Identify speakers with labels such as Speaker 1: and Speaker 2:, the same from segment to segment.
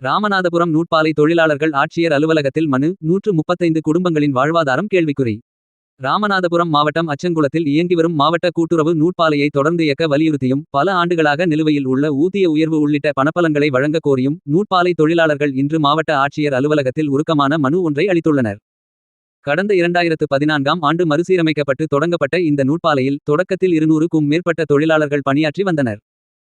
Speaker 1: ராமநாதபுரம் நூற்பாலை தொழிலாளர்கள் ஆட்சியர் அலுவலகத்தில் மனு. 135 குடும்பங்களின் வாழ்வாதாரம் கேள்விக்குறி. ராமநாதபுரம் மாவட்டம் அச்சங்குளத்தில் இயங்கிவரும் மாவட்ட கூட்டுறவு நூற்பாலையை தொடர்ந்து இயக்க வலியுறுத்தியும் பல ஆண்டுகளாக நிலுவையில் உள்ள ஊதிய உயர்வு உள்ளிட்ட பணப்பலன்களை வழங்க கோரியும் நூற்பாலை தொழிலாளர்கள் இன்று மாவட்ட ஆட்சியர் அலுவலகத்தில் உருக்கமான மனு ஒன்றை அளித்துள்ளனர். கடந்த 2014ஆம் ஆண்டு மறுசீரமைக்கப்பட்டு தொடங்கப்பட்ட இந்த நூற்பாலையில் தொடக்கத்தில் 200க்கும் மேற்பட்ட தொழிலாளர்கள் பணியாற்றி வந்தனர்.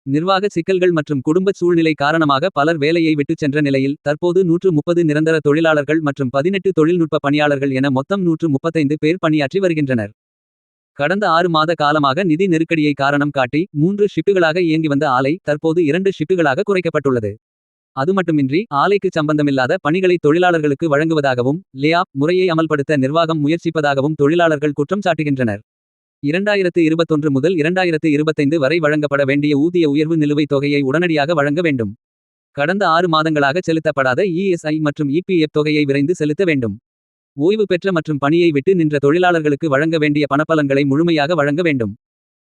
Speaker 1: நிர்வாக சிக்கல்கள் மற்றும் குடும்பச் சூழ்நிலை காரணமாக பலர் வேலையை விட்டுச் சென்ற நிலையில் தற்போது 130 நிரந்தர தொழிலாளர்கள் மற்றும் 18 தொழில்நுட்ப பணியாளர்கள் என மொத்தம் 135 பேர் பணியாற்றி வருகின்றனர். கடந்த 6 மாத காலமாக நிதி நெருக்கடியை காரணம் காட்டி 3 ஷிப்டுகளாக இயங்கி வந்த ஆலை தற்போது 2 ஷிப்டுகளாக குறைக்கப்பட்டுள்ளது. அதுமட்டுமின்றி ஆலைக்கு சம்பந்தமில்லாத பணிகளை தொழிலாளர்களுக்கு வழங்குவதாகவும் லே ஆஃப் முறையை அமல்படுத்த நிர்வாகம் முயற்சிப்பதாகவும் தொழிலாளர்கள் குற்றம் சாட்டுகின்றனர். 2021 முதல் 2025 வரை வழங்கப்பட வேண்டிய ஊதிய உயர்வு நிலுவைத் தொகையை உடனடியாக வழங்க வேண்டும். கடந்த 6 மாதங்களாக செலுத்தப்படாத இஎஸ்ஐ மற்றும் இபிஎஃப் தொகையை விரைந்து செலுத்த வேண்டும். ஓய்வு பெற்ற மற்றும் பணியை விட்டு நின்ற தொழிலாளர்களுக்கு வழங்க வேண்டிய பணப்பலன்களை முழுமையாக வழங்க வேண்டும்.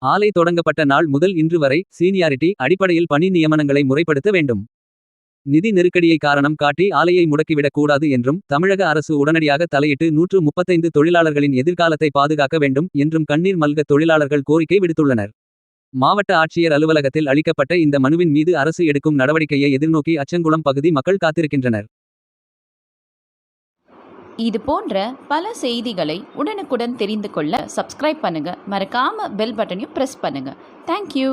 Speaker 1: ஆலை தொடங்கப்பட்ட நாள் முதல் இன்று வரை சீனியாரிட்டி அடிப்படையில் பணி நியமனங்களை முறைப்படுத்த வேண்டும். நிதி நெருக்கடியை காரணம் காட்டி ஆலையை முடக்கிவிடக் கூடாது என்றும் தமிழக அரசு உடனடியாக தலையிட்டு 135 தொழிலாளர்களின் எதிர்காலத்தை பாதுகாக்க வேண்டும் என்றும் கண்ணீர் மல்க தொழிலாளர்கள் கோரிக்கை விடுத்துள்ளனர். மாவட்ட ஆட்சியர் அலுவலகத்தில் அளிக்கப்பட்ட இந்த மனுவின் மீது அரசு எடுக்கும் நடவடிக்கையை எதிர்நோக்கி அச்சங்குளம் பகுதி மக்கள் காத்திருக்கின்றனர்.
Speaker 2: இது போன்ற பல செய்திகளை உடனுக்குடன் தெரிந்து கொள்ள சப்ஸ்கிரைப் பண்ணுங்க. மறக்காம பெல் பட்டனையும் பிரஸ் பண்ணுங்க. தேங்க்யூ.